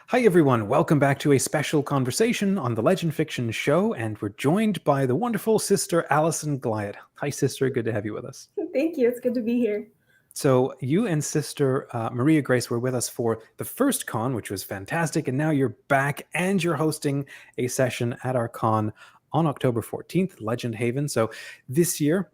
Hi, everyone. Welcome back to a special conversation on the Legend Fiction Show, and we're joined by the wonderful Sister Allison Gliot. Hi, Sister. Good to have you with us. Thank you. It's good to be here. So you and Sister Maria Grace were with us for the first con, which was fantastic, and now you're back and you're hosting a session at our con on October 14th, LegendHaven. So this year,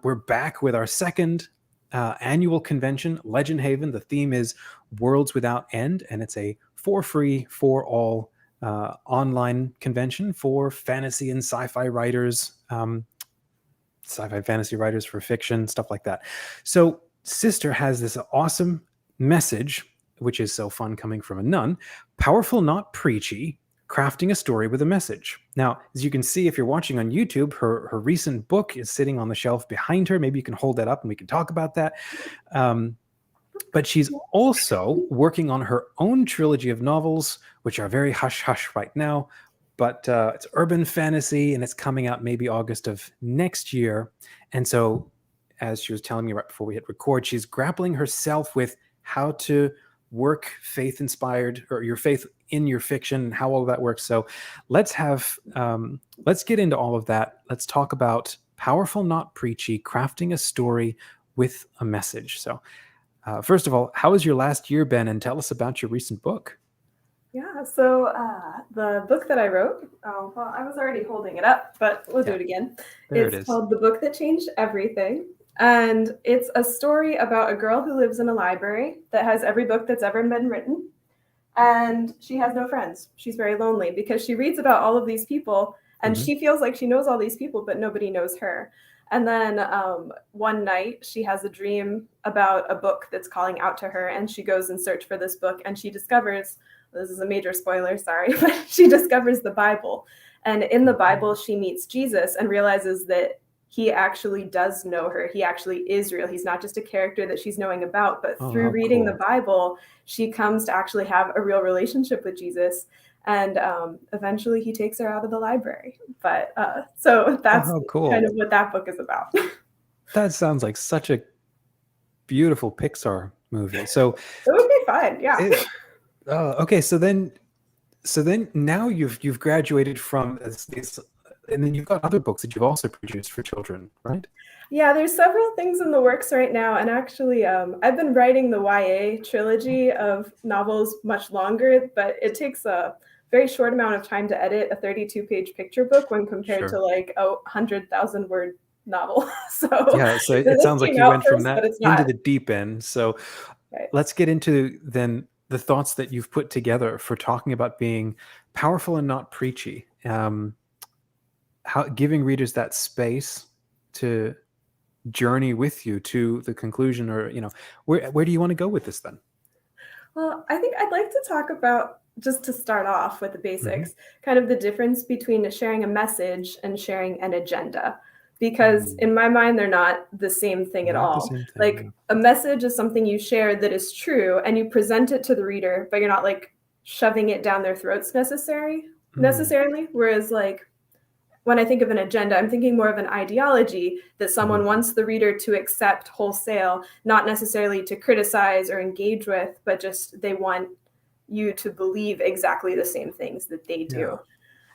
we're back with our second annual convention, LegendHaven. The theme is Worlds Without End, and it's a for free, for all online convention for fantasy and sci-fi writers, sci-fi fantasy writers for fiction, stuff like that. So Sister has this awesome message, which is so fun coming from a nun: powerful, not preachy, crafting a story with a message. Now, as you can see, if you're watching on YouTube, her recent book is sitting on the shelf behind her. Maybe you can hold that up and we can talk about that. But she's also working on her own trilogy of novels, which are very hush-hush right now. But it's urban fantasy, and it's coming out maybe August of next year. And so, as she was telling me right before we hit record, she's grappling herself with how to work faith-inspired, or your faith in your fiction, and how all of that works. So let's get into all of that. Let's talk about powerful, not preachy, crafting a story with a message. So first of all, how has your last year been? And tell us about your recent book. Yeah, so the book that I wrote, well, I was already holding it up, but we'll do it again. It's called The Book That Changed Everything. And it's a story about a girl who lives in a library that has every book that's ever been written. And she has no friends. She's very lonely because she reads about all of these people, and she feels like she knows all these people, but nobody knows her. And then one night she has a dream about a book that's calling out to her, and she goes and searches for this book, and she discovers, this is a major spoiler, sorry, but she discovers the Bible. And in the Bible, she meets Jesus and realizes that he actually does know her. He actually is real. He's not just a character that she's knowing about, but through reading the Bible, she comes to actually have a real relationship with Jesus. And eventually he takes her out of the library. But so that's kind of what that book is about. That sounds like such a beautiful Pixar movie. So it would be fun, yeah. Okay, so then now you've graduated from these, and then you've got other books that you've also produced for children, right? Yeah, there's several things in the works right now. And actually, I've been writing the YA trilogy of novels much longer, but it takes a very short amount of time to edit a 32-page picture book when compared to like a 100,000-word novel. So it sounds like you went from that into the deep end. So let's get into then the thoughts that you've put together for talking about being powerful and not preachy. How giving readers that space to journey with you to the conclusion, or where do you want to go with this then? Well, I think I'd like to talk about, just to start off with the basics, kind of the difference between sharing a message and sharing an agenda. Because in my mind, they're not the same thing at all. Like a message is something you share that is true, and you present it to the reader, but you're not like shoving it down their throats necessarily. Whereas like when I think of an agenda, I'm thinking more of an ideology that someone wants the reader to accept wholesale, not necessarily to criticize or engage with, but just they want you to believe exactly the same things that they do.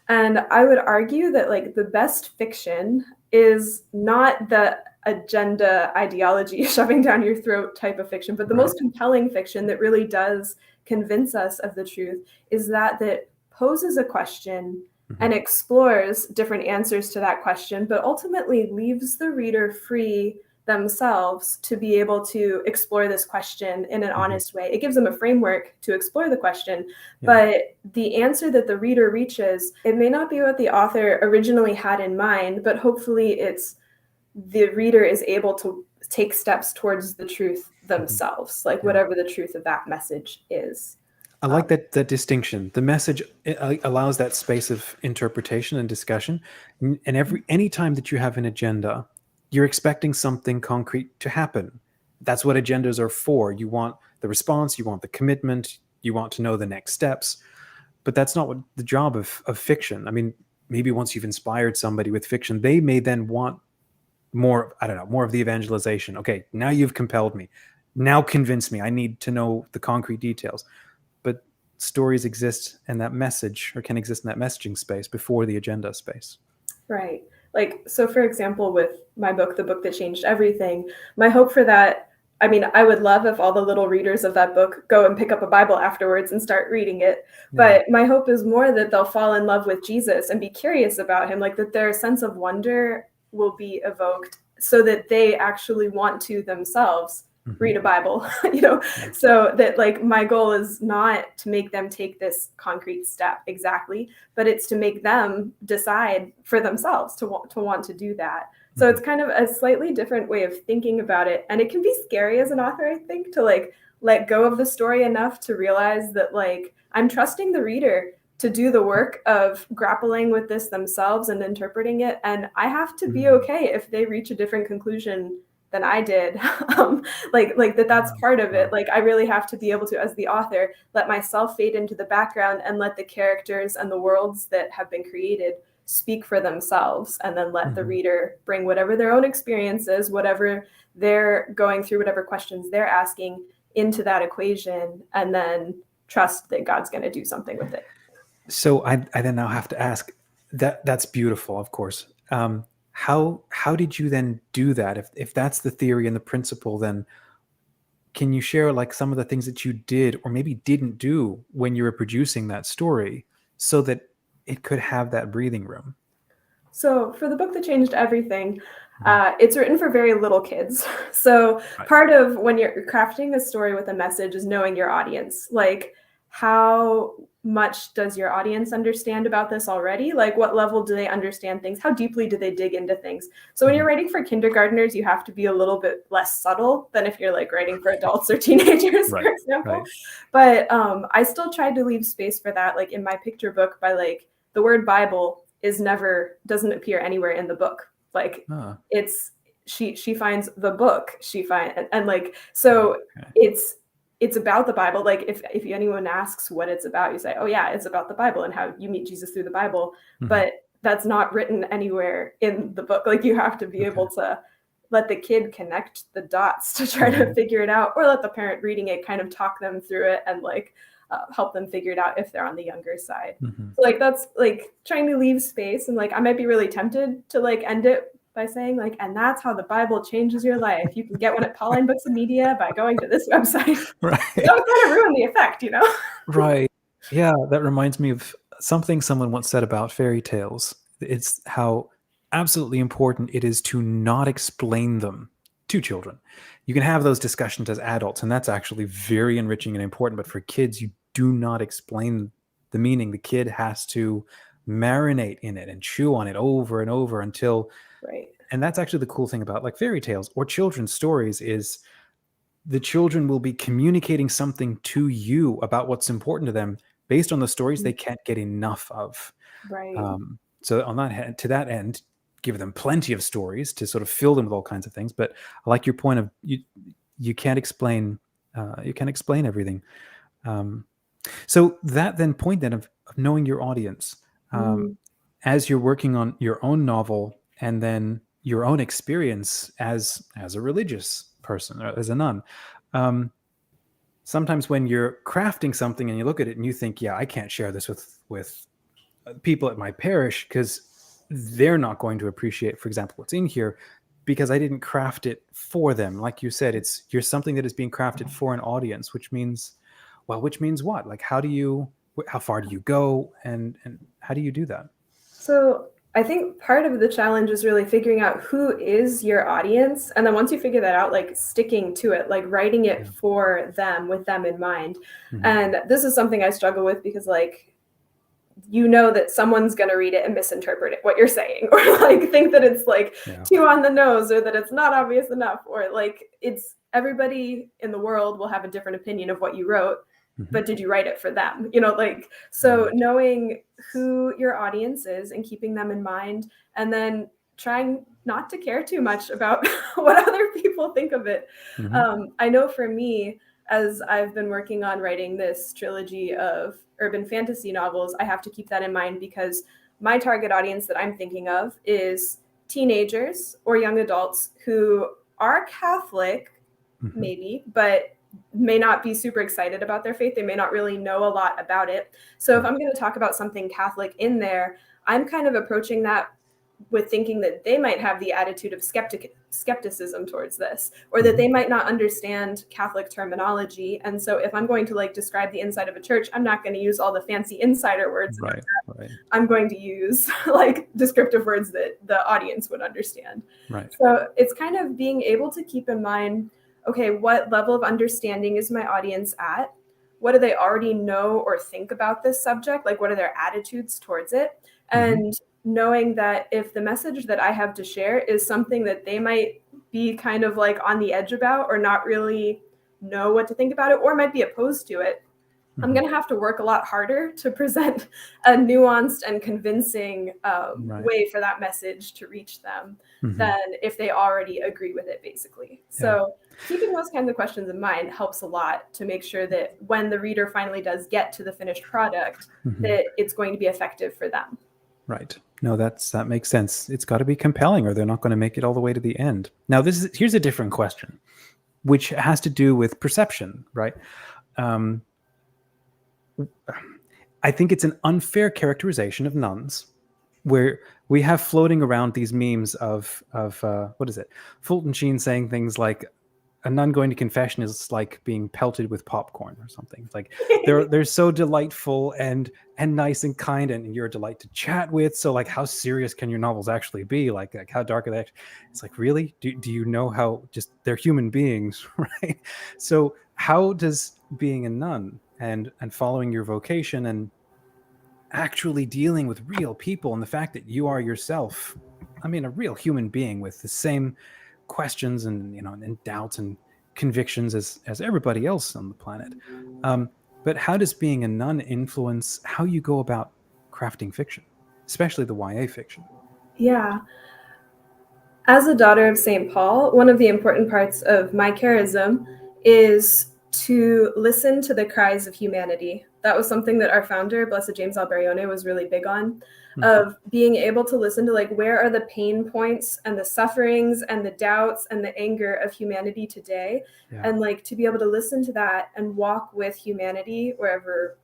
And I would argue that like the best fiction is not the agenda ideology shoving down your throat type of fiction, but the most compelling fiction that really does convince us of the truth is that poses a question and explores different answers to that question, but ultimately leaves the reader free themselves to be able to explore this question in an honest way. It gives them a framework to explore the question, but the answer that the reader reaches, it may not be what the author originally had in mind, but hopefully it's the reader is able to take steps towards the truth themselves, like whatever the truth of that message is. I like that distinction. The message allows that space of interpretation and discussion. And any time that you have an agenda, you're expecting something concrete to happen. That's what agendas are for. You want the response, you want the commitment, you want to know the next steps. But that's not what the job of fiction. I mean, maybe once you've inspired somebody with fiction, they may then want more, I don't know, more of the evangelization. Okay, now you've compelled me. Now convince me. I need to know the concrete details. But stories exist in that message, or can exist in that messaging space before the agenda space. Right. Like, so for example, with my book, The Book That Changed Everything, my hope for that, I mean, I would love if all the little readers of that book go and pick up a Bible afterwards and start reading it. Yeah. But my hope is more that they'll fall in love with Jesus and be curious about him, like that their sense of wonder will be evoked so that they actually want to themselves read a Bible, Yeah. so that like my goal is not to make them take this concrete step exactly, but it's to make them decide for themselves to want to do that. So it's kind of a slightly different way of thinking about it. And it can be scary as an author, I think, to like let go of the story enough to realize that like I'm trusting the reader to do the work of grappling with this themselves and interpreting it. And I have to be okay if they reach a different conclusion than I did. Like that's part of it. Like I really have to be able to, as the author, let myself fade into the background and let the characters and the worlds that have been created speak for themselves, and then let the reader bring whatever their own experience is, whatever they're going through, whatever questions they're asking into that equation, and then trust that God's going to do something with it. So I then now have to ask, that's beautiful, of course. How did you then do that? If that's the theory and the principle, then can you share like some of the things that you did or maybe didn't do when you were producing that story so that it could have that breathing room? So for The Book That Changed Everything, it's written for very little kids. So part of when you're crafting a story with a message is knowing your audience. Like, how much does your audience understand about this already? Like, what level do they understand things? How deeply do they dig into things? So when you're writing for kindergartners, you have to be a little bit less subtle than if you're like writing for adults or teenagers, for example. But I still tried to leave space for that. Like in my picture book, by like the word Bible doesn't appear anywhere in the book. Like it's she finds the book, and like, so it's about the Bible. Like if anyone asks what it's about, you say, oh yeah, it's about the Bible and how you meet Jesus through the Bible. But that's not written anywhere in the book. Like you have to be able to let the kid connect the dots to try to figure it out, or let the parent reading it kind of talk them through it and like help them figure it out if they're on the younger side. So like that's like trying to leave space, and like I might be really tempted to like end it by saying like, and that's how the Bible changes your life. You can get one at Pauline Books and Media by going to this website. That would kind of ruin the effect, Right. Yeah, that reminds me of something someone once said about fairy tales. It's how absolutely important it is to not explain them to children. You can have those discussions as adults, and that's actually very enriching and important. But for kids, you do not explain the meaning. The kid has to marinate in it and chew on it over and over until... And that's actually the cool thing about like fairy tales or children's stories is the children will be communicating something to you about what's important to them based on the stories they can't get enough of. So on that to that end, give them plenty of stories to sort of fill them with all kinds of things. But I like your point of you can't explain everything. So that then point then of knowing your audience as you're working on your own novel, and then your own experience as a religious person or as a nun. Sometimes when you're crafting something and you look at it and you think, yeah, I can't share this with people at my parish because they're not going to appreciate, for example, what's in here because I didn't craft it for them. Like you said, you're something that is being crafted for an audience, which means what? Like, how far do you go and how do you do that? So I think part of the challenge is really figuring out who is your audience. And then once you figure that out, like sticking to it, like writing it for them, with them in mind. And this is something I struggle with because like, that someone's going to read it and misinterpret it, what you're saying, or like think that it's like too on the nose, or that it's not obvious enough, or like everybody in the world will have a different opinion of what you wrote. But did you write it for them? So knowing who your audience is and keeping them in mind, and then trying not to care too much about what other people think of it. I know for me, as I've been working on writing this trilogy of urban fantasy novels, I have to keep that in mind because my target audience that I'm thinking of is teenagers or young adults who are Catholic, maybe, but may not be super excited about their faith. They may not really know a lot about it. So if I'm going to talk about something Catholic in there, I'm kind of approaching that with thinking that they might have the attitude of skepticism towards this, or that they might not understand Catholic terminology. And so if I'm going to like describe the inside of a church, I'm not going to use all the fancy insider words. Right. I'm going to use like descriptive words that the audience would understand. Right. So it's kind of being able to keep in mind, okay, what level of understanding is my audience at? What do they already know or think about this subject? Like, what are their attitudes towards it? And knowing that if the message that I have to share is something that they might be kind of like on the edge about, or not really know what to think about it, or might be opposed to it, I'm going to have to work a lot harder to present a nuanced and convincing way for that message to reach them than if they already agree with it, basically. So keeping those kinds of questions in mind helps a lot to make sure that when the reader finally does get to the finished product, that it's going to be effective for them. Right. No, that makes sense. It's got to be compelling, or they're not going to make it all the way to the end. Now, here's a different question, which has to do with perception, right? I think it's an unfair characterization of nuns, where we have floating around these memes of what is it? Fulton Sheen saying things like, a nun going to confession is like being pelted with popcorn or something. It's like they're so delightful and nice and kind, and you're a delight to chat with. So like, how serious can your novels actually be? Like how dark are they? It's like, really? Do you know how just they're human beings, right? So how does being a nun and following your vocation and actually dealing with real people, and the fact that you are yourself, I mean, a real human being with the same questions and and doubts and convictions as everybody else on the planet, but how does being a nun influence how you go about crafting fiction, especially the YA fiction? Yeah. As a daughter of St. Paul, one of the important parts of my charism is to listen to the cries of humanity. That was something that our founder, Blessed James Alberione, was really big on, of being able to listen to like, where are the pain points and the sufferings and the doubts and the anger of humanity today? And like, to be able to listen to that and walk with humanity wherever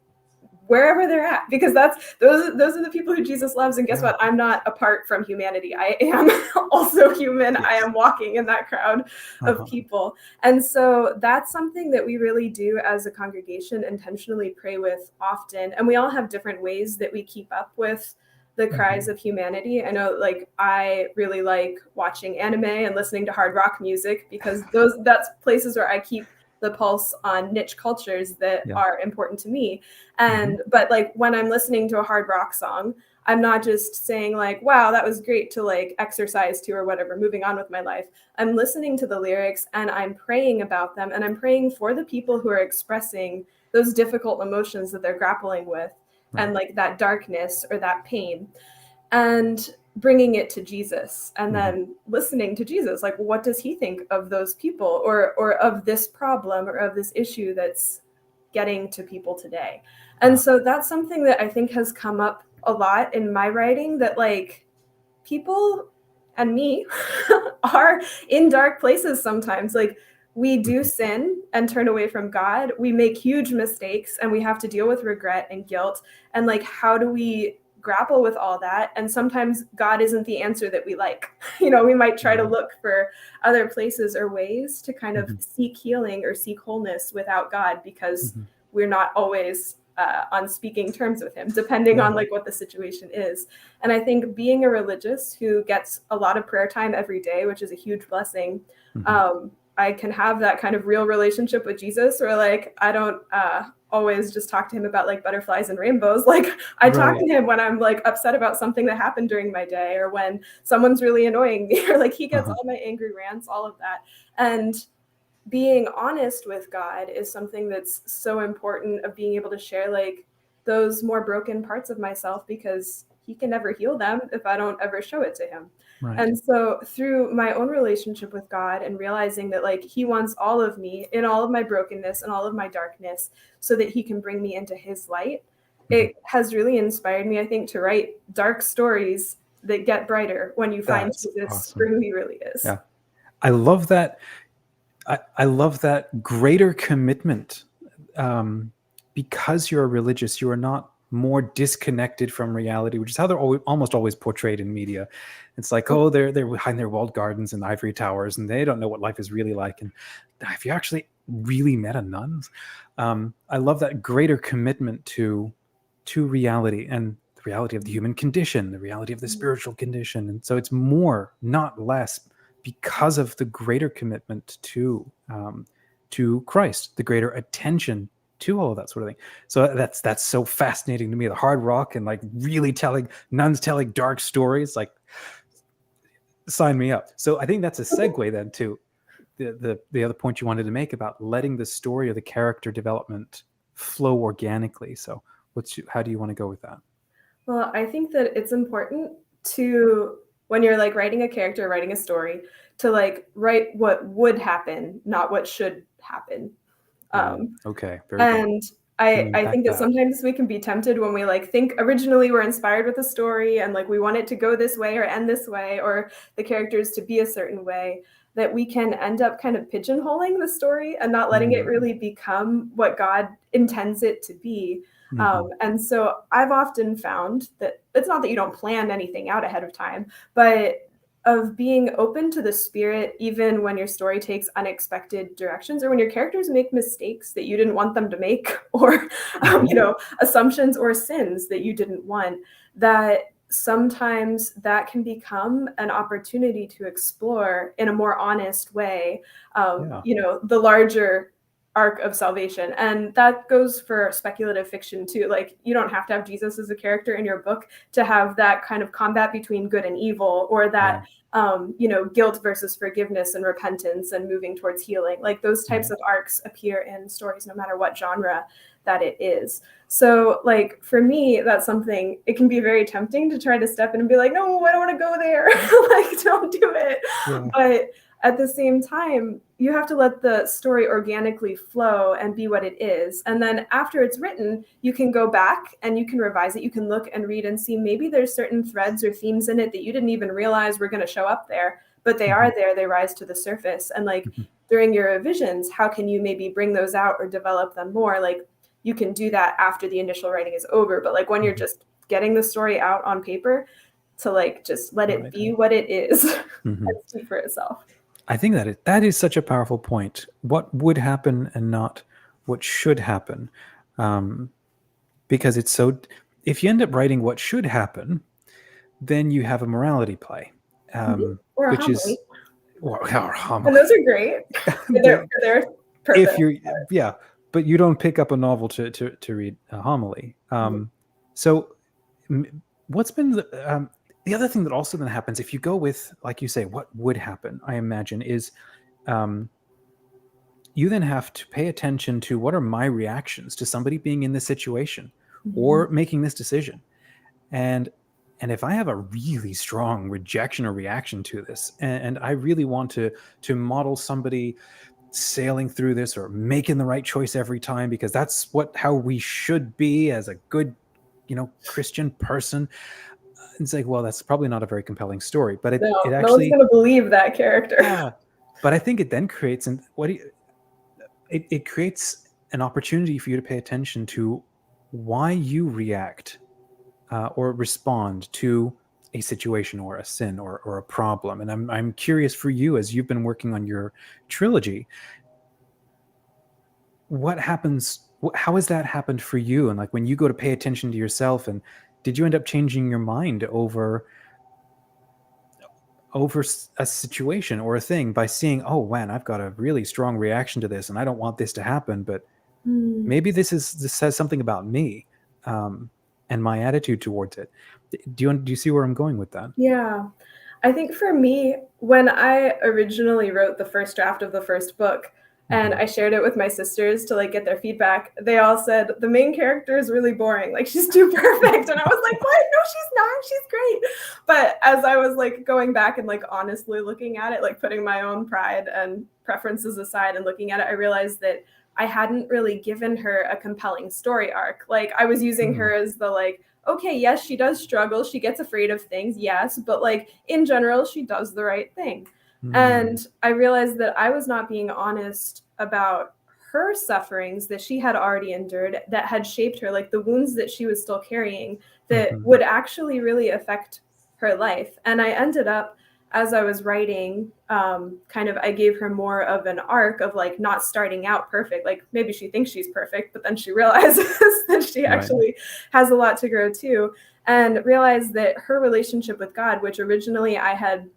they're at, because those are the people who Jesus loves. And guess what? I'm not apart from humanity. I am also human. I am walking in that crowd of people. And so that's something that we really do as a congregation intentionally pray with often. And we all have different ways that we keep up with the cries of humanity. I know, like, I really like watching anime and listening to hard rock music, because that's places where I keep the pulse on niche cultures that are important to me. And but like, when I'm listening to a hard rock song, I'm not just saying like, wow, that was great to like exercise to or whatever, moving on with my life. I'm listening to the lyrics and I'm praying about them, and I'm praying for the people who are expressing those difficult emotions that they're grappling with, and like that darkness or that pain, and bringing it to Jesus, and then listening to Jesus. Like, what does he think of those people, or of this problem, or of this issue that's getting to people today? And so that's something that I think has come up a lot in my writing, that like, people and me are in dark places sometimes. Like, we do sin and turn away from God. We make huge mistakes and we have to deal with regret and guilt. And like, how do we grapple with all that? And sometimes God isn't the answer that we like. We might try to look for other places or ways to kind of seek healing or seek wholeness without God, because we're not always on speaking terms with him, depending on like what the situation is. And I think being a religious who gets a lot of prayer time every day, which is a huge blessing, I can have that kind of real relationship with Jesus, where like, I don't always just talk to him about like butterflies and rainbows. Like, I talk to him when I'm like upset about something that happened during my day, or when someone's really annoying me, or like he gets all my angry rants, all of that. And being honest with God is something that's so important, of being able to share like those more broken parts of myself, because he can never heal them if I don't ever show it to him. And so through my own relationship with God, and realizing that like, he wants all of me in all of my brokenness and all of my darkness, so that he can bring me into his light, it has really inspired me, I think, to write dark stories that get brighter when you find Jesus for who he really is. Yeah. I love that. I love that greater commitment. Because you're religious, you are not more disconnected from reality, which is how they're almost always portrayed in media. It's like, oh, they're behind their walled gardens and ivory towers, and they don't know what life is really like. And have you actually really met a nun? I love that greater commitment to reality and the reality of the human condition, the reality of the spiritual condition. And so it's more, not less, because of the greater commitment to Christ, the greater attention to all of that sort of thing. So that's so fascinating to me. The hard rock and like really nuns telling dark stories, like sign me up. So I think that's a segue then to the other point you wanted to make about letting the story or the character development flow organically. So how do you want to go with that? Well, I think that it's important to, when you're like writing a character, writing a story, to like write what would happen, not what should happen. Okay, very and good. I think that sometimes we can be tempted when we like think originally we're inspired with a story and like we want it to go this way or end this way, or the characters to be a certain way, that we can end up kind of pigeonholing the story and not letting it really become what God intends it to be. And so I've often found that it's not that you don't plan anything out ahead of time, but of being open to the Spirit, even when your story takes unexpected directions or when your characters make mistakes that you didn't want them to make, or assumptions or sins that you didn't want, that sometimes that can become an opportunity to explore in a more honest way, the larger arc of salvation. And that goes for speculative fiction too. Like, you don't have to have Jesus as a character in your book to have that kind of combat between good and evil, or that guilt versus forgiveness and repentance and moving towards healing. Like, those types of arcs appear in stories no matter what genre that it is. So like, for me, that's something, it can be very tempting to try to step in and be like, no, I don't want to go there. Like, don't do it. But at the same time, you have to let the story organically flow and be what it is. And then after it's written, you can go back and you can revise it. You can look and read and see maybe there's certain threads or themes in it that you didn't even realize were going to show up there, but they are there, they rise to the surface. And like, during your revisions, how can you maybe bring those out or develop them more? Like, you can do that after the initial writing is over. But like, when you're just getting the story out on paper, to like just let it be what it is and speak for itself. I think that is such a powerful point. What would happen and not what should happen. Because it's so, if you end up writing what should happen, then you have a morality play. Or a which homily. is, or homily. And those are great. They're perfect. If you're, but you don't pick up a novel to read a homily. So what's been the other thing that also then happens if you go with, like you say, what would happen, I imagine, is you then have to pay attention to what are my reactions to somebody being in this situation or making this decision. And if I have a really strong rejection or reaction to this, and I really want to model somebody sailing through this or making the right choice every time, because that's how we should be as a good, Christian person, it's like, well, that's probably not a very compelling story. But it actually, no one's going to believe that character. Yeah, but I think it then creates it creates an opportunity for you to pay attention to why you react or respond to a situation or a sin or a problem. And I'm curious for you, as you've been working on your trilogy, what happens? How has that happened for you? And like, when you go to pay attention to yourself, and did you end up changing your mind over a situation or a thing by seeing, oh man, I've got a really strong reaction to this and I don't want this to happen, but maybe this says something about me and my attitude towards it. Do you see where I'm going with that? Yeah. I think for me, when I originally wrote the first draft of the first book, and I shared it with my sisters to like get their feedback, they all said, the main character is really boring. Like, she's too perfect. And I was like, what? No, she's not. She's great. But as I was like going back and like honestly looking at it, like putting my own pride and preferences aside and looking at it, I realized that I hadn't really given her a compelling story arc. Like, I was using her as the like, okay, yes, she does struggle. She gets afraid of things. Yes. But like, in general, she does the right thing. And I realized that I was not being honest about her sufferings that she had already endured that had shaped her, like the wounds that she was still carrying that would actually really affect her life. And I ended up, as I was writing, I gave her more of an arc of like not starting out perfect. Like maybe she thinks she's perfect, but then she realizes that she actually has a lot to grow too, and realized that her relationship with God, which originally I had,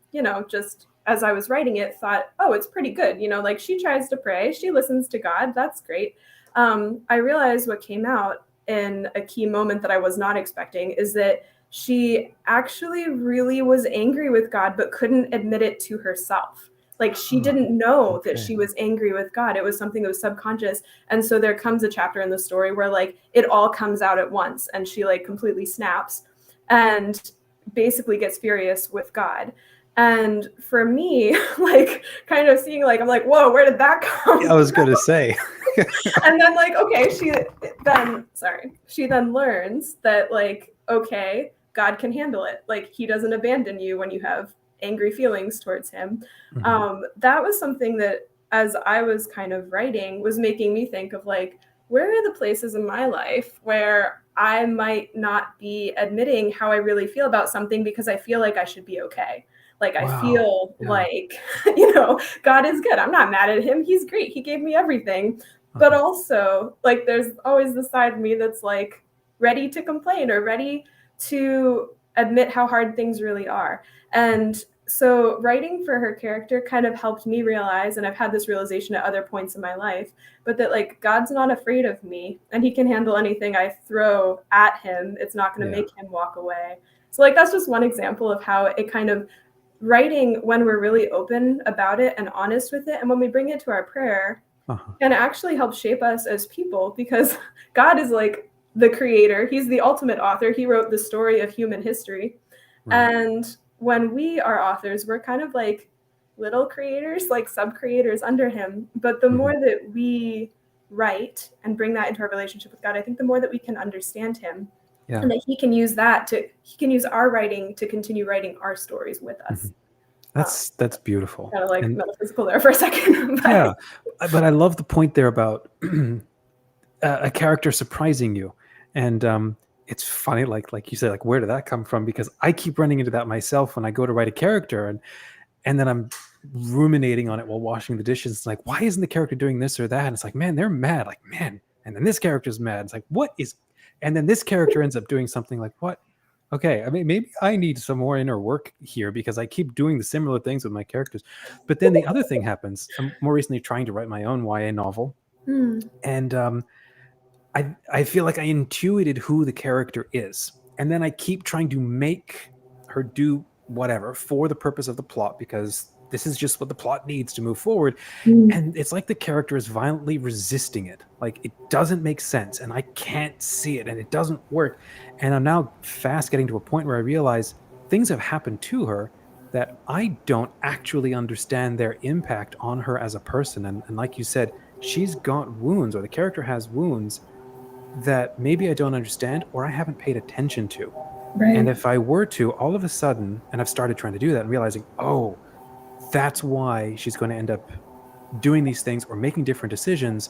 just as I was writing it, thought, oh, it's pretty good. Like she tries to pray, she listens to God. That's great. I realized what came out in a key moment that I was not expecting is that she actually really was angry with God, but couldn't admit it to herself. Like she didn't know that she was angry with God. It was something that was subconscious. And so there comes a chapter in the story where like it all comes out at once and she like completely snaps and basically gets furious with God. And for me, like kind of seeing like, I'm like, whoa, where did that come from? I was going to say. And then like, okay, she then learns that like, okay, God can handle it. Like he doesn't abandon you when you have angry feelings towards him. That was something that as I was kind of writing was making me think of like, where are the places in my life where I might not be admitting how I really feel about something because I feel like I should be okay. Like I feel like, God is good. I'm not mad at him. He's great. He gave me everything. But also like, there's always the side of me that's like ready to complain or ready to admit how hard things really are. And so writing for her character kind of helped me realize, and I've had this realization at other points in my life, but that like God's not afraid of me and he can handle anything I throw at him. It's not going to make him walk away. So like that's just one example of how it kind of writing when we're really open about it and honest with it, and when we bring it to our prayer, can actually help shape us as people, because God is like the creator. He's the ultimate author. He wrote the story of human history. And when we are authors, we're kind of like little creators, like sub-creators under him. But the more that we write and bring that into our relationship with God, I think the more that we can understand him. And that he can use our writing to continue writing our stories with us. That's beautiful. Kind of like metaphysical there for a second. Yeah, but I love the point there about a character surprising you. And it's funny, like you said, like where did that come from? Because I keep running into that myself when I go to write a character, and then I'm ruminating on it while washing the dishes. It's like, why isn't the character doing this or that? And it's like, man, they're mad. Like, man, and then this character's mad. It's like, what is? And then this character ends up doing something like, what? Okay, I mean, maybe I need some more inner work here because I keep doing the similar things with my characters. But then the other thing happens. I'm more recently trying to write my own YA novel, and I feel like I intuited who the character is, and then I keep trying to make her do whatever for the purpose of the plot, because this is just what the plot needs to move forward. And it's like the character is violently resisting it. Like it doesn't make sense, and I can't see it, and it doesn't work. And I'm now fast getting to a point where I realize things have happened to her that I don't actually understand their impact on her as a person. And like you said, she's got wounds, or the character has wounds that maybe I don't understand or I haven't paid attention to. And if I were to, all of a sudden, and I've started trying to do that and realizing, oh, that's why she's going to end up doing these things or making different decisions.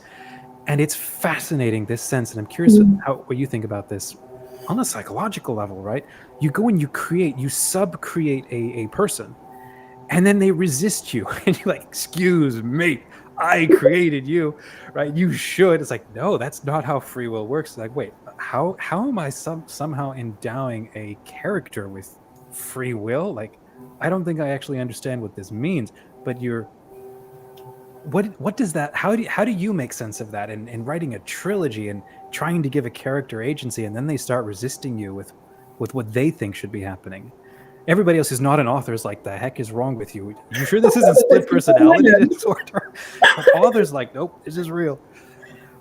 And it's fascinating, this sense. And I'm curious what you think about this on a psychological level, right? You go and you sub-create a person, and then they resist you. And you're like, excuse me, I created you, right? You should. It's like, no, that's not how free will works. It's like, wait, how am I somehow endowing a character with free will? Like, I don't think I actually understand what this means. But what does that? How do you make sense of that in writing a trilogy and trying to give a character agency, and then they start resisting you with what they think should be happening? Everybody else who's not an author is like, the heck is wrong with you? You sure this isn't split personality disorder? But authors like, nope, this is real.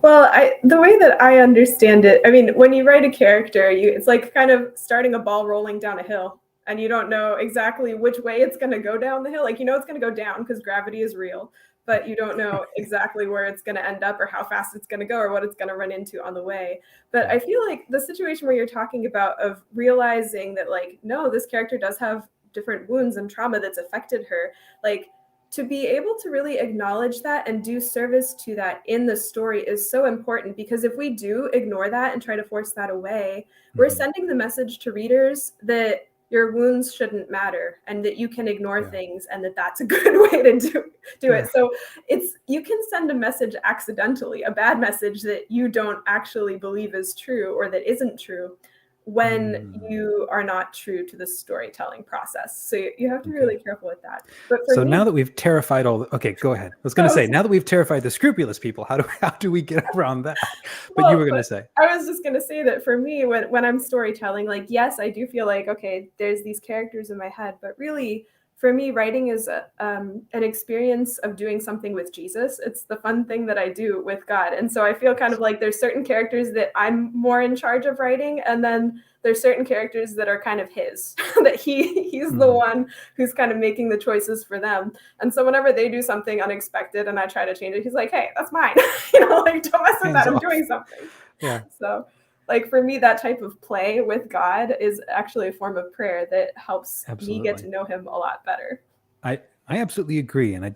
Well, the way that I understand it, I mean, when you write a character, it's like kind of starting a ball rolling down a hill, and you don't know exactly which way it's going to go down the hill. Like, it's going to go down because gravity is real, but you don't know exactly where it's going to end up or how fast it's going to go or what it's going to run into on the way. But I feel like the situation where you're talking about of realizing that, like, no, this character does have different wounds and trauma that's affected her. Like, to be able to really acknowledge that and do service to that in the story is so important, because if we do ignore that and try to force that away, we're sending the message to readers that your wounds shouldn't matter and that you can ignore things, and that that's a good way to do it. So you can send a message accidentally, a bad message that you don't actually believe is true or that isn't true, when you are not true to the storytelling process. So you have to be really careful with that. But for me, now that we've terrified okay, go ahead. I was going to say, now that we've terrified the scrupulous people, how do we get around that? But you were going to say. I was just going to say that for me, when I'm storytelling, like, yes, I do feel like, okay, there's these characters in my head, but really, for me, writing is an experience of doing something with Jesus. It's the fun thing that I do with God. And so I feel kind of like there's certain characters that I'm more in charge of writing, and then there's certain characters that are kind of his, that he's the one who's kind of making the choices for them. And so whenever they do something unexpected and I try to change it, he's like, hey, that's mine. Like, don't mess with that. I'm doing something. Yeah. So like for me, that type of play with God is actually a form of prayer that helps me get to know him a lot better. I absolutely agree. And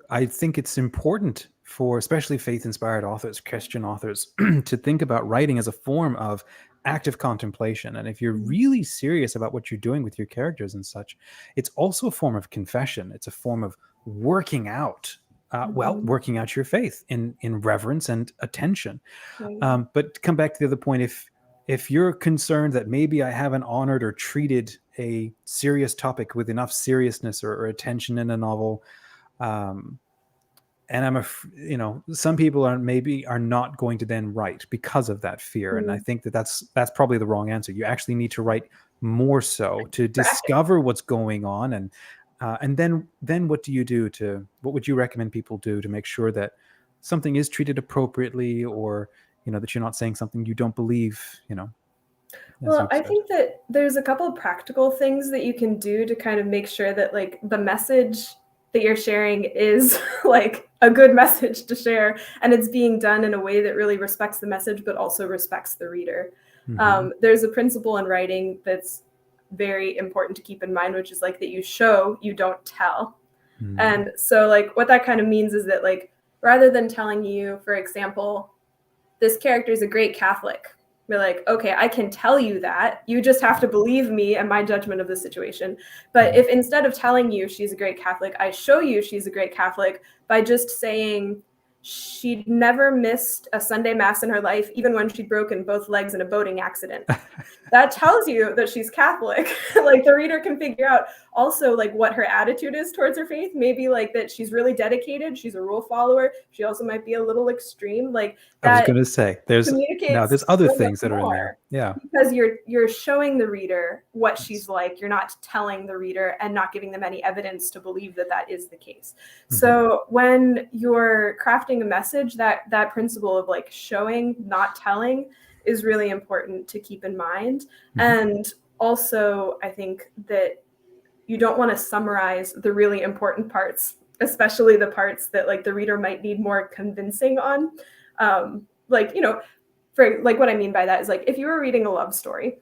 I think it's important for especially faith-inspired authors, Christian authors, to think about writing as a form of active contemplation. And if you're really serious about what you're doing with your characters and such, it's also a form of confession. It's a form of working out, working out your faith in reverence and attention. But to come back to the other point, if you're concerned that maybe I haven't honored or treated a serious topic with enough seriousness or attention in a novel, and some people are not going to then write because of that fear. And I think that's probably the wrong answer. You actually need to write more so to discover what's going on. And then what do you do what would you recommend people do to make sure that something is treated appropriately, or that you're not saying something you don't believe, Well, I think that there's a couple of practical things that you can do to kind of make sure that like the message that you're sharing is like a good message to share, and it's being done in a way that really respects the message but also respects the reader. There's a principle in writing that's very important to keep in mind, which is like that you show, you don't tell. And so like what that kind of means is that like rather than telling you, for example, this character is a great Catholic, we're like, okay, I can tell you that. You just have to believe me and my judgment of the situation. But if instead of telling you she's a great Catholic, I show you she's a great Catholic by just saying she'd never missed a Sunday Mass in her life, even when she'd broken both legs in a boating accident. That tells you that she's Catholic. Like the reader can figure out also like what her attitude is towards her faith. Maybe like that she's really dedicated. She's a rule follower. She also might be a little extreme. Like that. I was going to say there's other things that are in there. Yeah. Because you're showing the reader what she's like. You're not telling the reader and not giving them any evidence to believe that that is the case. So when you're crafting a message, that principle of like showing, not telling, is really important to keep in mind. And also, I think that you don't want to summarize the really important parts, especially the parts that like the reader might need more convincing on. For like what I mean by that is like if you were reading a love story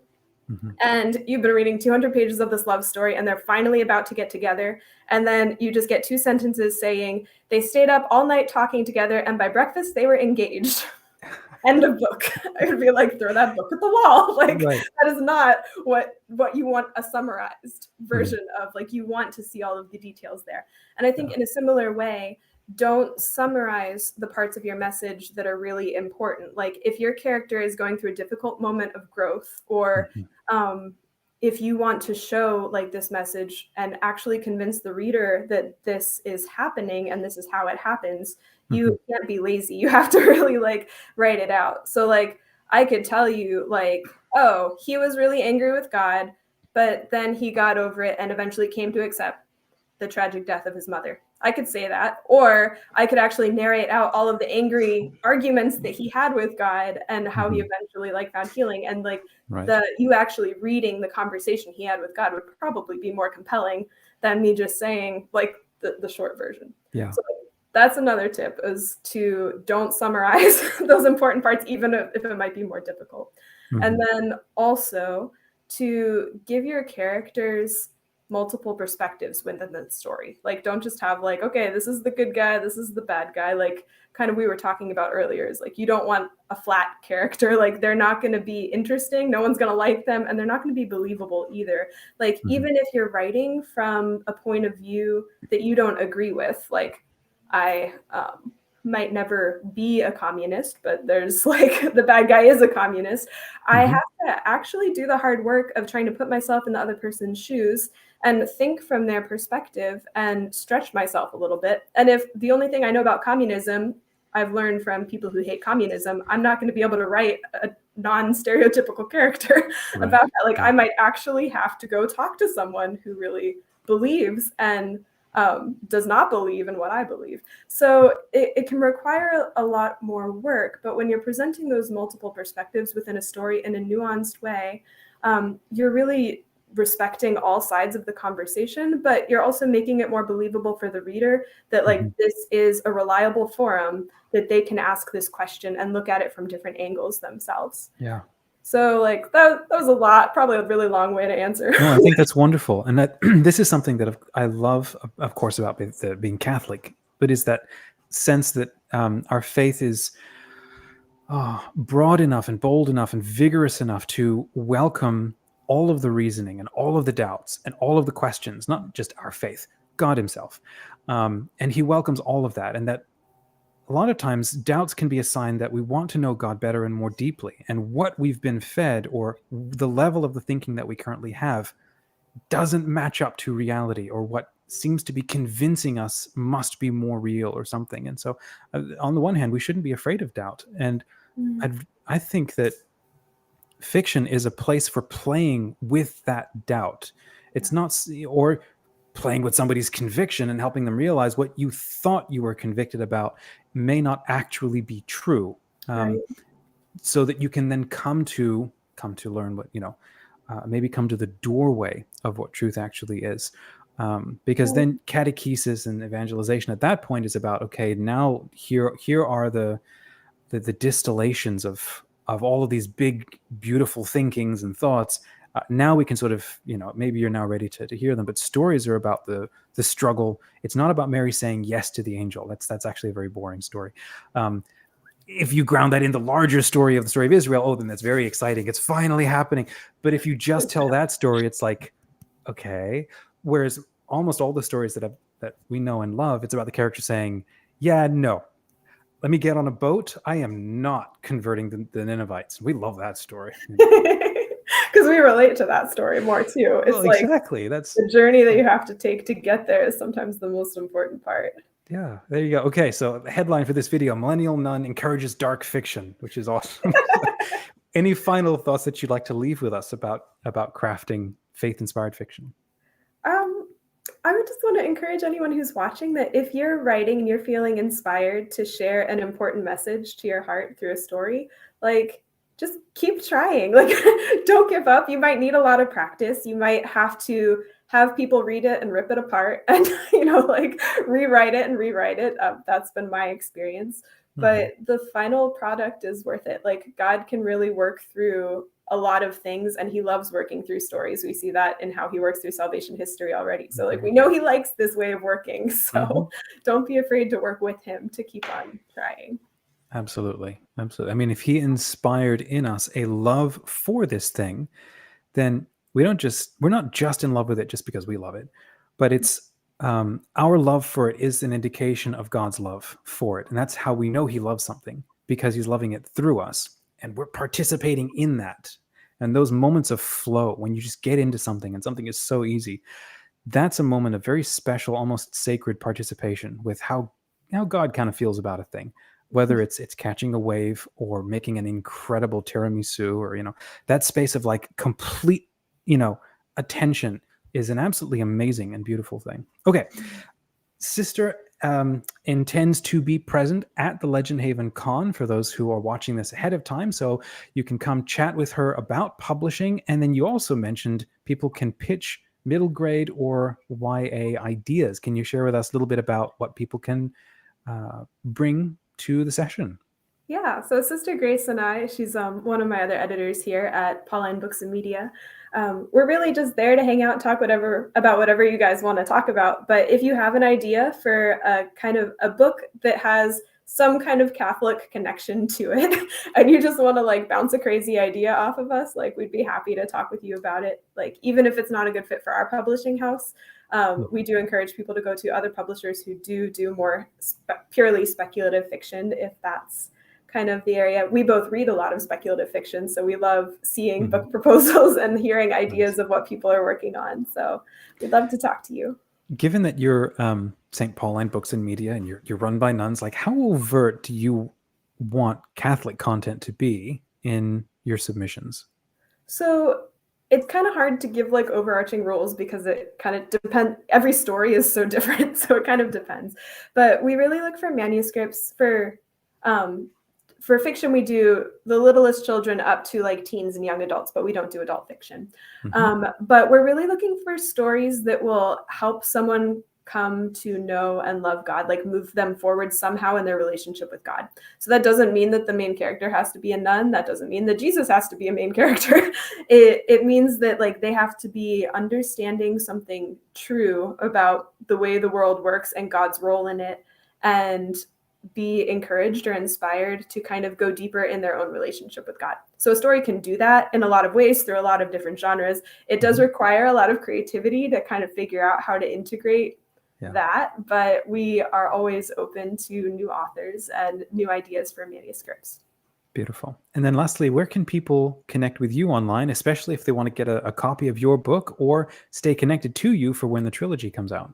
and you've been reading 200 pages of this love story and they're finally about to get together, and then you just get 2 sentences saying they stayed up all night talking together and by breakfast they were engaged. End of book. I would be like, throw that book at the wall. Like that is not what you want a summarized version of. Like you want to see all of the details there. And I think in a similar way, don't summarize the parts of your message that are really important. Like if your character is going through a difficult moment of growth, or if you want to show like this message and actually convince the reader that this is happening and this is how it happens, you can't be lazy. You have to really like write it out. So like I could tell you like, oh, he was really angry with God, but then he got over it and eventually came to accept the tragic death of his mother. I could say that, or I could actually narrate out all of the angry arguments that he had with God and how he eventually like found healing. And like you actually reading the conversation he had with God would probably be more compelling than me just saying like the short version. Yeah. So that's another tip, is to don't summarize those important parts, even if it might be more difficult. And then also to give your characters multiple perspectives within the story. Like, don't just have like, okay, this is the good guy, this is the bad guy. Like, kind of we were talking about earlier, is like, you don't want a flat character. Like, they're not going to be interesting, no one's going to like them, and they're not going to be believable either. Like, even if you're writing from a point of view that you don't agree with, like I might never be a communist, but there's like, the bad guy is a communist. I have to actually do the hard work of trying to put myself in the other person's shoes and think from their perspective and stretch myself a little bit. And if the only thing I know about communism I've learned from people who hate communism, I'm not going to be able to write a non-stereotypical character about that. Like, I might actually have to go talk to someone who really believes and does not believe in what I believe. So it can require a lot more work, but when you're presenting those multiple perspectives within a story in a nuanced way, you're really respecting all sides of the conversation, but you're also making it more believable for the reader that like this is a reliable forum that they can ask this question and look at it from different angles themselves. Yeah. So like that was a lot, probably a really long way to answer. No, I think that's wonderful. And that this is something that I love, of course, about being Catholic, but is that sense that our faith is broad enough and bold enough and vigorous enough to welcome all of the reasoning and all of the doubts and all of the questions, not just our faith, God himself. And he welcomes all of that. And that a lot of times doubts can be a sign that we want to know God better and more deeply. And what we've been fed or the level of the thinking that we currently have doesn't match up to reality, or what seems to be convincing us must be more real or something. And so on the one hand, we shouldn't be afraid of doubt. And I think that fiction is a place for playing with that doubt. It's not, or playing with somebody's conviction and helping them realize what you thought you were convicted about may not actually be true. So that you can then come to learn what, maybe come to the doorway of what truth actually is. Because then catechesis and evangelization at that point is about, okay, now here are the distillations of all of these big, beautiful thinkings and thoughts. Now we can sort of, maybe you're now ready to hear them, but stories are about the struggle. It's not about Mary saying yes to the angel. That's actually a very boring story. If you ground that in the larger story of the story of Israel, then that's very exciting. It's finally happening. But if you just tell that story, it's like, okay. Whereas almost all the stories that we know and love, it's about the character saying, yeah, no, let me get on a boat. I am not converting the Ninevites. We love that story. Because we relate to that story more too. It's like exactly. That's the journey that you have to take to get there is sometimes the most important part. Yeah, there you go. Okay, so the headline for this video: Millennial Nun encourages dark fiction, which is awesome. Any final thoughts that you'd like to leave with us about crafting faith-inspired fiction? I would just want to encourage anyone who's watching that if you're writing and you're feeling inspired to share an important message to your heart through a story, like, just keep trying. Like, don't give up. You might need a lot of practice. You might have to have people read it and rip it apart and, like rewrite it. That's been my experience. But the final product is worth it. Like, God can really work through a lot of things, and he loves working through stories. We see that in how he works through salvation history already. So like, we know he likes this way of working. So don't be afraid to work with him to keep on trying. Absolutely. I mean, if he inspired in us a love for this thing, then we're not just in love with it just because we love it, but it's our love for it is an indication of God's love for it. And that's how we know he loves something, because he's loving it through us and we're participating in that. And those moments of flow, when you just get into something and something is so easy, that's a moment of very special, almost sacred participation with how God kind of feels about a thing. Whether it's catching a wave or making an incredible tiramisu, or that space of like complete attention is an absolutely amazing and beautiful thing. Okay, Sister intends to be present at the LegendHaven Con for those who are watching this ahead of time, so you can come chat with her about publishing. And then you also mentioned people can pitch middle grade or YA ideas. Can you share with us a little bit about what people can bring to the session? Yeah, so Sister Grace and I, she's one of my other editors here at Pauline Books and Media. We're really just there to hang out and talk about whatever you guys want to talk about. But if you have an idea for a kind of a book that has some kind of Catholic connection to it, and you just want to like bounce a crazy idea off of us, like we'd be happy to talk with you about it. Like even if it's not a good fit for our publishing house, we do encourage people to go to other publishers who do more purely speculative fiction, if that's kind of the area. We both read a lot of speculative fiction, so we love seeing book proposals and hearing ideas of what people are working on. So we'd love to talk to you. Given that you're St. Pauline Books and Media and you're run by nuns, like how overt do you want Catholic content to be in your submissions? So it's kind of hard to give like overarching rules because it kind of depends. Every story is so different, so it kind of depends. But we really look for manuscripts for fiction. We do The Littlest Children up to like teens and young adults, but we don't do adult fiction. But we're really looking for stories that will help someone come to know and love God, like move them forward somehow in their relationship with God. So that doesn't mean that the main character has to be a nun. That doesn't mean that Jesus has to be a main character. It means that like they have to be understanding something true about the way the world works and God's role in it, and be encouraged or inspired to kind of go deeper in their own relationship with God. So a story can do that in a lot of ways through a lot of different genres. It does require a lot of creativity to kind of figure out how to integrate that, but we are always open to new authors and new ideas for manuscripts. Beautiful. And then lastly, where can people connect with you online, especially if they want to get a copy of your book or stay connected to you for when the trilogy comes out?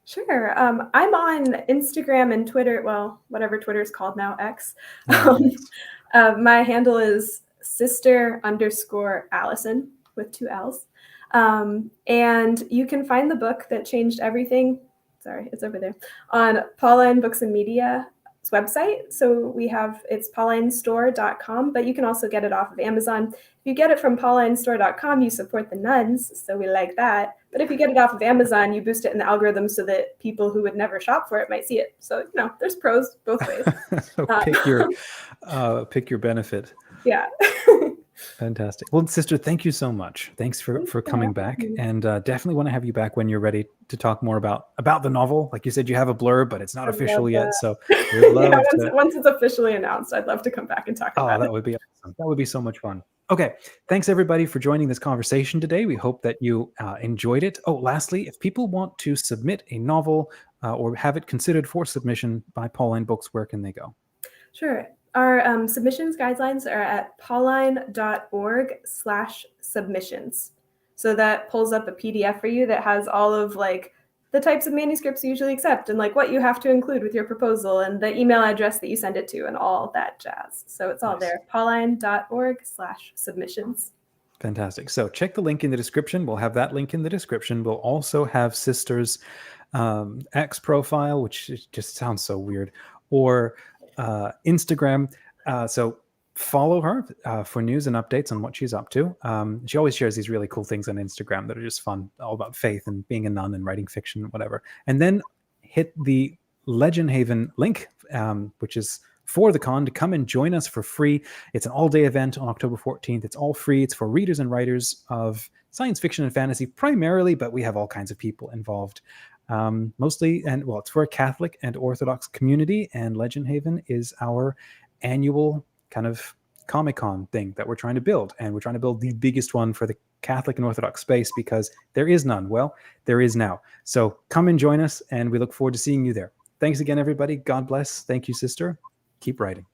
Sure. I'm on Instagram and Twitter. Well, whatever Twitter is called now, X. My handle is Sister_Allison with 2 L's. And you can find the book that changed everything. Sorry, it's over there on Pauline Books and Media's website. So it's paulinestore.com, but you can also get it off of Amazon. If you get it from paulinestore.com, you support the nuns, so we like that. But if you get it off of Amazon, you boost it in the algorithm so that people who would never shop for it might see it. So, there's pros both ways. So pick your benefit. Yeah. Fantastic. Well, sister, thank you so much. Thanks for coming back, and definitely want to have you back when you're ready to talk more about the novel. Like you said, you have a blurb, but it's not official yet. So we'd love once it's officially announced, I'd love to come back and talk about it. That would be awesome. That would be so much fun. Okay. Thanks everybody for joining this conversation today. We hope that you enjoyed it. Oh, lastly, if people want to submit a novel or have it considered for submission by Pauline Books, where can they go? Sure. Our submissions guidelines are at pauline.org/submissions. So that pulls up a PDF for you that has all of like the types of manuscripts you usually accept and like what you have to include with your proposal and the email address that you send it to and all that jazz. So it's all there, pauline.org/submissions. Fantastic. So check the link in the description. We'll have that link in the description. We'll also have Sister's X profile, which just sounds so weird, or Instagram. So follow her for news and updates on what she's up to. She always shares these really cool things on Instagram that are just fun, all about faith and being a nun and writing fiction, whatever. And then hit the LegendHaven link, which is for the con, to come and join us for free. It's an all-day event on October 14th. It's all free. It's for readers and writers of science fiction and fantasy primarily, but we have all kinds of people involved. Mostly, it's for a Catholic and Orthodox community, and LegendHaven is our annual kind of Comic-Con thing that we're trying to build, and we're trying to build the biggest one for the Catholic and Orthodox space because there is none. Well, there is now. So come and join us, and we look forward to seeing you there. Thanks again, everybody. God bless. Thank you, sister. Keep writing.